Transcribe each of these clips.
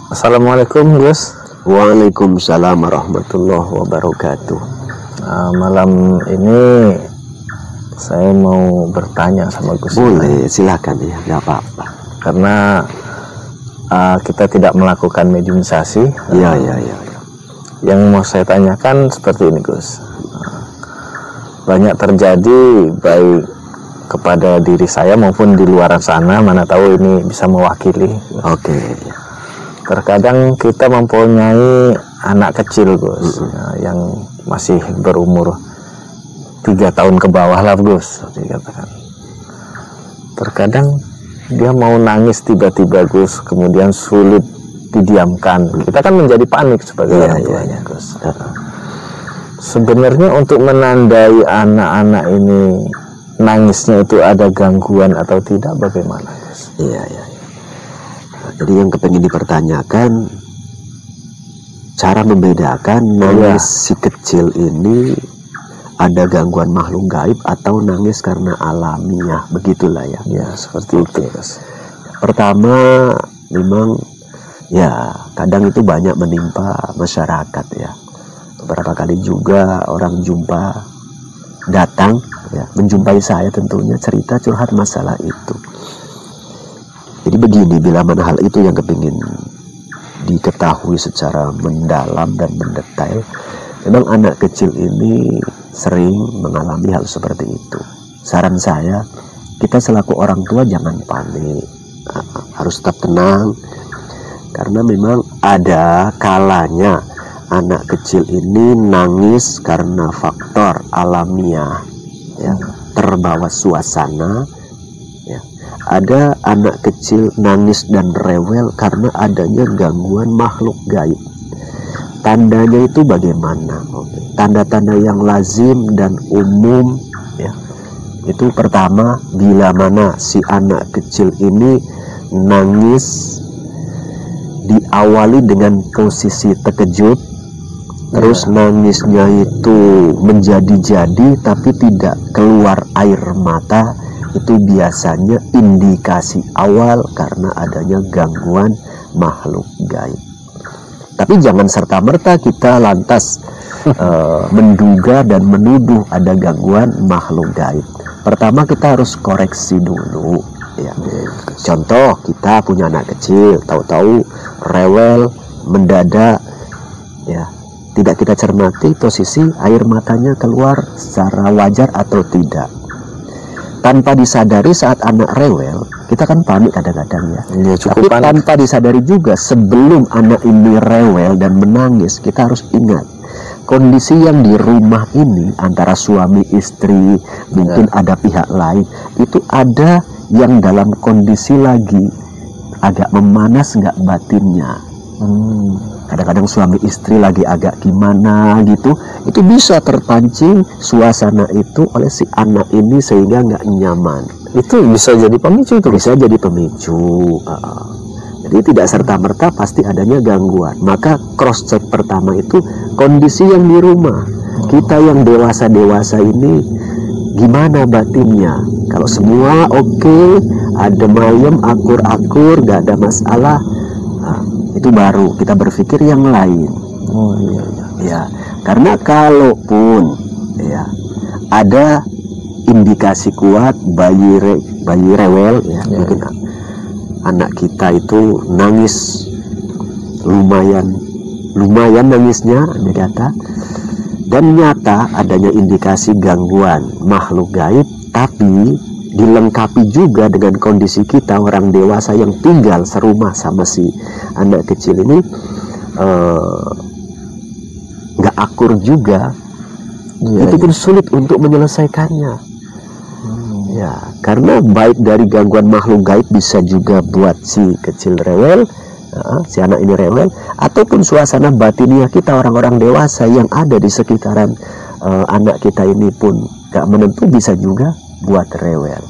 Assalamualaikum Gus. Waalaikumsalam warahmatullahi wabarakatuh. Malam ini saya mau bertanya sama Gus. Boleh, silakan ya, nggak apa-apa. Karena kita tidak melakukan mediumisasi. Iya. Yang mau saya tanyakan seperti ini Gus. Banyak terjadi baik kepada diri saya maupun di luar sana, mana tahu ini bisa mewakili. Oke. Terkadang kita mempunyai anak kecil Gus, yang masih berumur 3 tahun ke bawah lah Gus, dikatakan. Terkadang dia mau nangis tiba-tiba Gus, kemudian sulit didiamkan. Kita kan menjadi panik sebagai orang tuanya Gus. Sebenarnya untuk menandai anak-anak ini nangisnya itu ada gangguan atau tidak, bagaimana Gus? Iya. Jadi yang kepengen dipertanyakan, cara membedakan nangis si kecil ini ada gangguan makhluk gaib atau nangis karena alamiah, begitulah ya. Ya, seperti itu Gus. Pertama, memang ya kadang itu banyak menimpa masyarakat ya. Beberapa kali juga orang datang ya, menjumpai saya tentunya cerita curhat masalah itu. Jadi begini, bila mana hal itu yang kepingin diketahui secara mendalam dan mendetail, memang anak kecil ini sering mengalami hal seperti itu. Saran saya, kita selaku orang tua jangan panik, harus tetap tenang, karena memang ada kalanya anak kecil ini nangis karena faktor alamiah, ya, terbawa suasana. Ada anak kecil nangis dan rewel karena adanya gangguan makhluk gaib. Tandanya itu bagaimana? Tanda-tanda yang lazim dan umum ya. Itu pertama, bila mana si anak kecil ini nangis diawali dengan posisi terkejut, terus nangisnya itu menjadi-jadi tapi tidak keluar air mata. Itu biasanya indikasi awal karena adanya gangguan makhluk gaib. Tapi jangan serta-merta kita lantas menduga dan menuduh ada gangguan makhluk gaib. Pertama kita harus koreksi dulu ya. Contoh, kita punya anak kecil, tahu-tahu rewel, mendadak ya, tidak kita cermati posisi air matanya keluar secara wajar atau tidak. Tanpa disadari saat anak rewel, kita kan panik kadang-kadang ya. Tapi panik. Tanpa disadari juga sebelum anak ini rewel dan menangis, kita harus ingat kondisi yang di rumah ini antara suami istri, mungkin ada pihak lain, itu ada yang dalam kondisi lagi agak memanas nggak batinnya. Kadang-kadang suami istri lagi agak gimana gitu, itu bisa terpancing suasana itu oleh si anak ini sehingga nggak nyaman. Itu bisa jadi pemicu itu? Bisa jadi pemicu. Jadi tidak serta-merta pasti adanya gangguan. Maka cross check pertama itu kondisi yang di rumah. Kita yang dewasa-dewasa ini gimana batinnya? Kalau semua oke, adem ayem, akur-akur, gak ada masalah, itu baru kita berpikir yang lain. Ya, karena kalaupun ya ada indikasi kuat bayi rewel ya, mungkin anak kita itu nangis lumayan nangisnya dikata, dan nyata adanya indikasi gangguan makhluk gaib, tapi dilengkapi juga dengan kondisi kita orang dewasa yang tinggal serumah sama si anak kecil ini nggak akur juga, itu pun sulit untuk menyelesaikannya. Ya, karena baik dari gangguan makhluk gaib bisa juga buat si kecil rewel, si anak ini rewel, ataupun suasana batiniah kita orang-orang dewasa yang ada di sekitaran anak kita ini pun gak menentu, bisa juga buat rewel.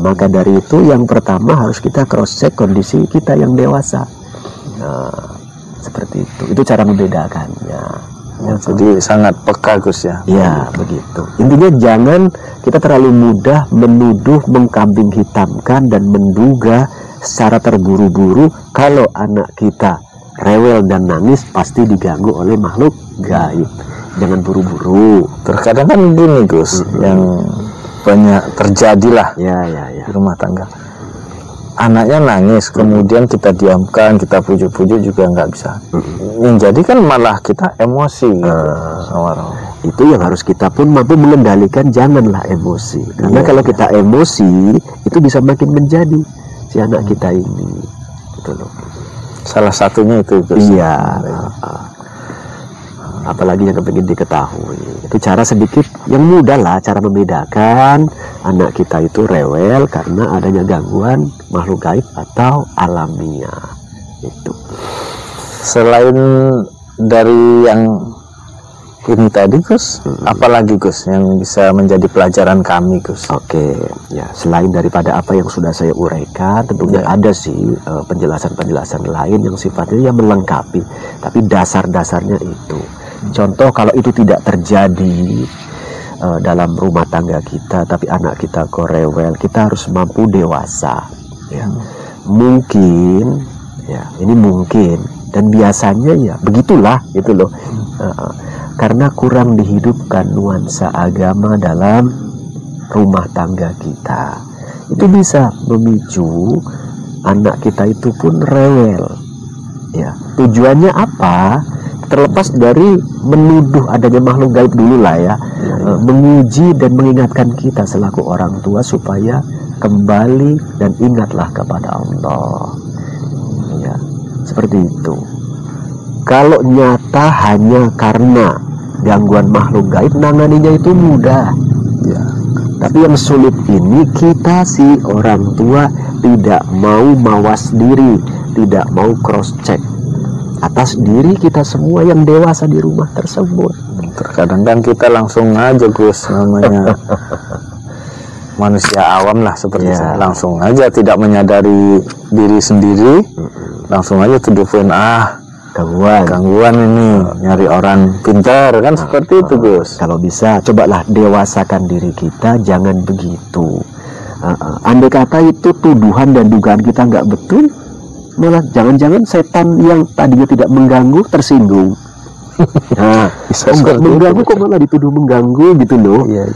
Maka dari itu yang pertama harus kita cross check kondisi kita yang dewasa. Seperti itu cara membedakannya. Jadi sangat peka Gus ya. Ya begitu. Intinya jangan kita terlalu mudah menuduh, mengkambing hitamkan dan menduga secara terburu-buru kalau anak kita rewel dan nangis pasti diganggu oleh makhluk gaib. Jangan buru-buru. Terkadang kan gini Gus, yang banyak terjadilah Ya. di rumah tangga. Anaknya nangis, kemudian kita diamkan, kita pujuk-pujuk juga nggak bisa. Yang jadi kan malah kita emosi gitu. Itu yang harus kita pun mampu mengendalikan, janganlah emosi. Karena kalau kita emosi, itu bisa makin menjadi si anak kita ini. Gitu loh. Salah satunya itu Gus. Iya. Apalagi yang ingin diketahui. Itu cara sedikit yang mudah lah, cara membedakan anak kita itu rewel karena adanya gangguan makhluk gaib atau alamiah. Itu. Selain dari yang ini tadi Gus, apalagi Gus yang bisa menjadi pelajaran kami Gus? Oke, ya selain daripada apa yang sudah saya uraikan, tentunya ada sih penjelasan-penjelasan lain yang sifatnya ya melengkapi, tapi dasar-dasarnya itu. Contoh kalau itu tidak terjadi dalam rumah tangga kita, tapi anak kita kok rewel, kita harus mampu dewasa. Ya. Mungkin, ya ini mungkin, dan biasanya ya begitulah gitu loh. Karena kurang dihidupkan nuansa agama dalam rumah tangga kita, itu bisa memicu anak kita itu pun rewel. Ya, tujuannya apa? Terlepas dari menuduh adanya makhluk gaib dulu lah ya, menguji dan mengingatkan kita selaku orang tua supaya kembali dan ingatlah kepada Allah. Ya, seperti itu. Kalau nyata hanya karena gangguan makhluk gaib, nanganinya itu mudah. Ya. Tapi yang sulit ini kita si orang tua tidak mau mawas diri, tidak mau cross check atas diri kita semua yang dewasa di rumah tersebut. Terkadang kan kita langsung aja Gus, namanya manusia awam lah seperti saya, langsung aja tidak menyadari diri sendiri, langsung aja tuduh poin gangguan ini, nyari orang pintar kan, seperti itu Gus. Kalau bisa cobalah dewasakan diri kita, jangan begitu. Andai kata itu tuduhan dan dugaan kita nggak betul, malah jangan-jangan setan yang tadinya tidak mengganggu tersinggung. Nah, bisa mengganggu kok malah dituduh mengganggu gitu loh. Iya.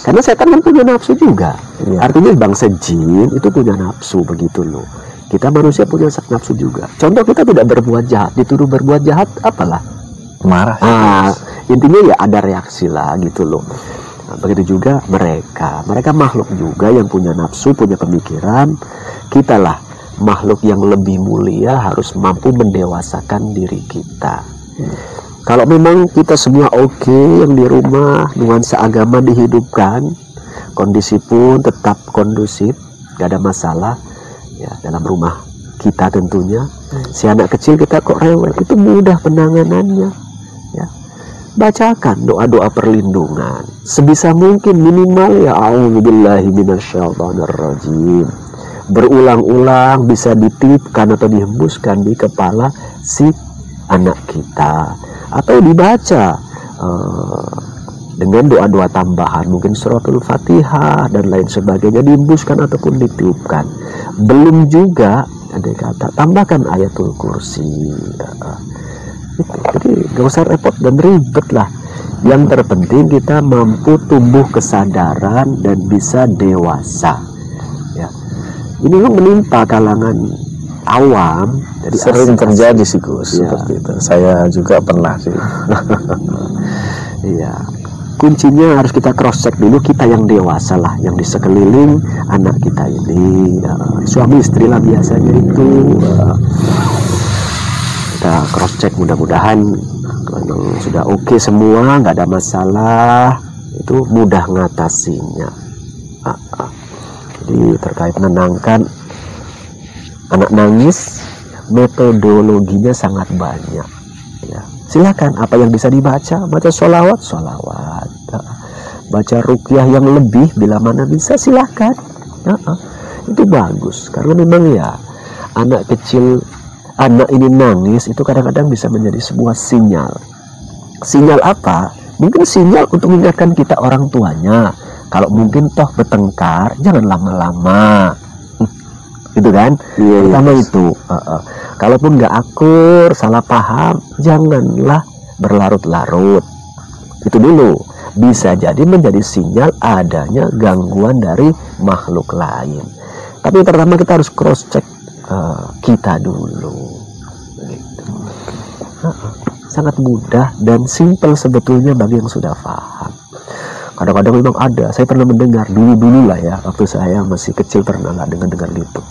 Karena setan kan punya nafsu juga. Iya. Artinya bangsa jin itu punya nafsu begitu loh. Kita manusia punya nafsu juga. Contoh kita tidak berbuat jahat, dituduh berbuat jahat, apalah? Marah. Intinya ya ada reaksi lah gitu loh. Nah, begitu juga mereka makhluk juga yang punya nafsu, punya pemikiran. Kita lah makhluk yang lebih mulia harus mampu mendewasakan diri kita. Kalau memang kita semua oke yang di rumah, nuansa agama dihidupkan, kondisi pun tetap kondusif, gak ada masalah ya dalam rumah kita tentunya. Si anak kecil kita kok rewel, itu mudah penanganannya ya. Bacakan doa-doa perlindungan sebisa mungkin, minimal ya a'udzubillahi minasyaitonirrajim, berulang-ulang bisa dititipkan atau dihembuskan di kepala si anak kita, atau dibaca dengan doa-doa tambahan, mungkin suratul Fatihah dan lain sebagainya, dihembuskan ataupun ditiupkan. Belum juga ada kata tambahkan ayatul kursi. Jadi gak usah repot dan ribet lah. Yang terpenting kita mampu tumbuh kesadaran dan bisa dewasa. Ya. Ini menimpa kalangan awam, jadi sering terjadi sih Gus, seperti itu. Saya juga pernah sih. Iya. Kuncinya harus kita cross check dulu, kita yang dewasa lah, yang di sekeliling anak kita ini, suami istri lah biasanya itu. Kita cross check, mudah-mudahan kalau sudah oke semua, nggak ada masalah, itu mudah ngatasinya. Jadi terkait menenangkan anak nangis, metodologinya sangat banyak ya. Silakan apa yang bisa dibaca, baca sholawat, baca ruqyah yang lebih bila mana bisa, silakan. Itu bagus, karena memang ya anak kecil, anak ini nangis itu kadang-kadang bisa menjadi sebuah sinyal. Sinyal apa? Mungkin sinyal untuk mengingatkan kita orang tuanya, kalau mungkin toh bertengkar jangan lama-lama. Gitu kan? Pertama itu Kalaupun nggak akur, salah paham, janganlah berlarut-larut. Itu dulu. Bisa jadi menjadi sinyal adanya gangguan dari makhluk lain. Tapi pertama kita harus cross check kita dulu. Gitu. Sangat mudah dan simpel sebetulnya bagi yang sudah paham. Kadang-kadang memang ada, saya pernah mendengar dulu lah ya, waktu saya masih kecil pernah lah dengar gitu.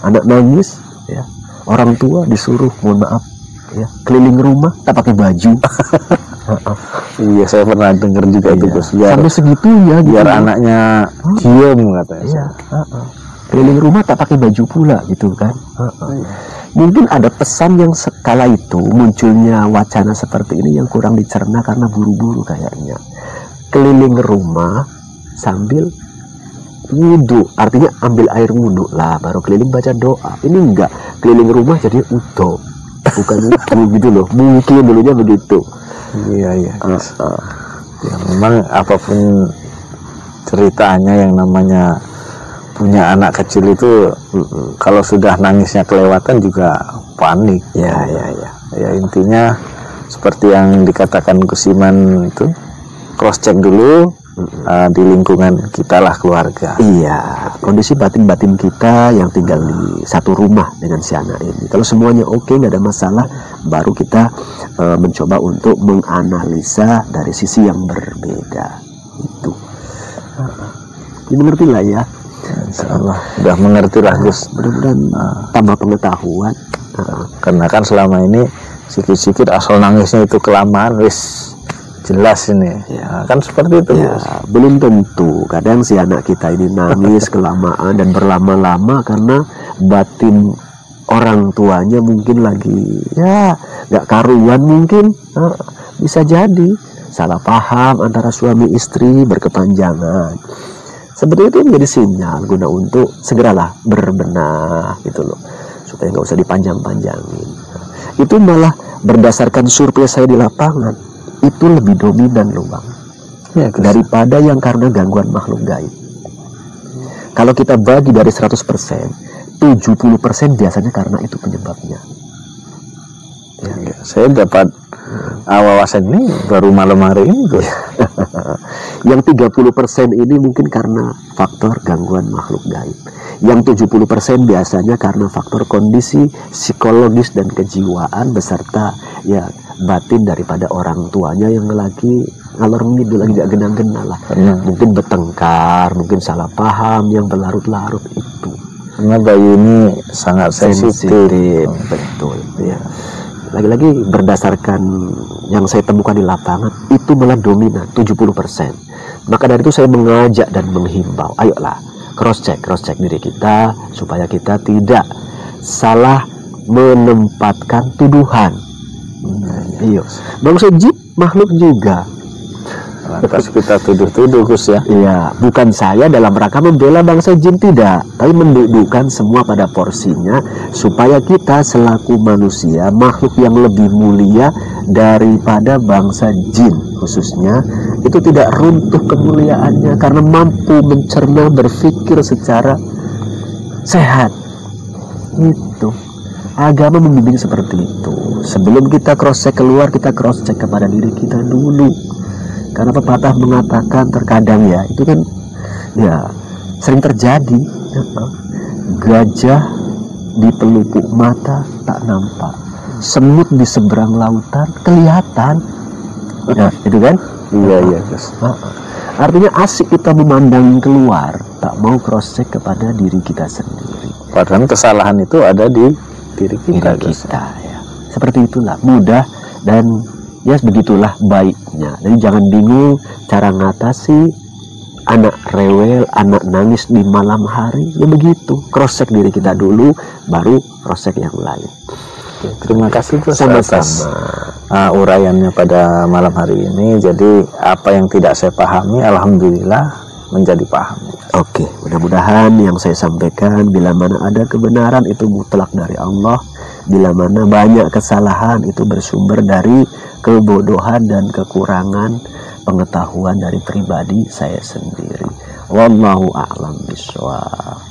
Anak nangis, ya, orang tua disuruh, mohon maaf, ya, keliling rumah tak pakai baju. Iya, saya pernah dengar juga itu, Gus. Sampai segitunya gitu. Biar anaknya diem katanya. Iya, keliling rumah tak pakai baju pula gitu kan. Mungkin ada pesan yang sekala itu munculnya wacana seperti ini yang kurang dicerna karena buru-buru kayaknya. Keliling rumah sambil wudhu, artinya ambil air wudhu lah baru keliling baca doa. Ini enggak, keliling rumah jadi udo, bukan wudhu gitu loh. Mungkin dulunya begitu. Iya. Ya, memang apapun ceritanya yang namanya punya anak kecil itu, kalau sudah nangisnya kelewatan juga panik. Ya. Ya intinya seperti yang dikatakan Gus Iman itu, cross check dulu di lingkungan kita lah, keluarga. Iya, kondisi batin-batin kita yang tinggal di satu rumah dengan si anak ini. Kalau semuanya oke, nggak ada masalah, baru kita mencoba untuk menganalisa dari sisi yang berbeda. Itu. Dimengerti lah ya. Insyaallah udah mengerti lah, Gus. Mudah-mudahan tambah pengetahuan. Karena kan selama ini sikit-sikit asal nangisnya itu kelamaan, wis jelas ini. Ya, kan seperti itu. Ya, belum tentu. Kadang si anak kita ini nangis kelamaan dan berlama-lama karena batin orang tuanya mungkin lagi ya nggak karuan mungkin. Bisa jadi salah paham antara suami istri berkepanjangan. Seperti itu menjadi sinyal guna untuk segeralah berbenah gitu loh, supaya nggak usah dipanjang-panjangin. Itu malah berdasarkan survei saya di lapangan, itu lebih dominan loh Bang, ya, daripada yang karena gangguan makhluk gaib. Kalau kita bagi dari 100%, 70% biasanya karena itu penyebabnya. Ya, saya dapat wawasan ini baru malam hari ini, Gus. Yang 30% ini mungkin karena faktor gangguan makhluk gaib. Yang 70% biasanya karena faktor kondisi psikologis dan kejiwaan beserta ya batin daripada orang tuanya yang lagi ngalor ngidul, lagi gak genang-genang lah. Mungkin bertengkar, mungkin salah paham yang berlarut-larut itu. Karena bayi ini sangat sensitif. Betul. Ya. Lagi-lagi berdasarkan yang saya temukan di lapangan, itu malah dominan 70%. Maka dari itu saya mengajak dan menghimbau, ayolah cross check diri kita supaya kita tidak salah menempatkan tuduhan. Iya, bangsa jin makhluk juga. Lantas kita tuduh-tuduh, Gus, ya. Iya, bukan saya dalam rangka membela bangsa jin, tidak, tapi mendudukkan semua pada porsinya supaya kita selaku manusia, makhluk yang lebih mulia daripada bangsa jin khususnya, itu tidak runtuh kemuliaannya karena mampu mencerna, berpikir secara sehat. Itu agama membimbing seperti itu. Sebelum kita cross check keluar, kita cross check kepada diri kita dulu. Karena pepatah mengatakan terkadang ya, itu kan ya sering terjadi, gajah di pelupuk mata tak nampak, semut di seberang lautan kelihatan. Nah, itu kan? Iya. Artinya asik kita memandang keluar, tak mau cross check kepada diri kita sendiri. Padahal kesalahan itu ada di diri kita. Ya. Seperti itulah, mudah dan ya begitulah baiknya. Jadi jangan bingung cara ngatasi anak rewel, anak nangis di malam hari. Ya begitu, cross check diri kita dulu, baru cross check yang lain. Oke, terima kasih Gus atas uraiannya pada malam hari ini. Jadi apa yang tidak saya pahami, alhamdulillah menjadi paham. Oke, mudah-mudahan yang saya sampaikan, bila mana ada kebenaran itu mutlak dari Allah, bila mana banyak kesalahan itu bersumber dari kebodohan dan kekurangan pengetahuan dari pribadi saya sendiri. Wallahu a'lam bishawab.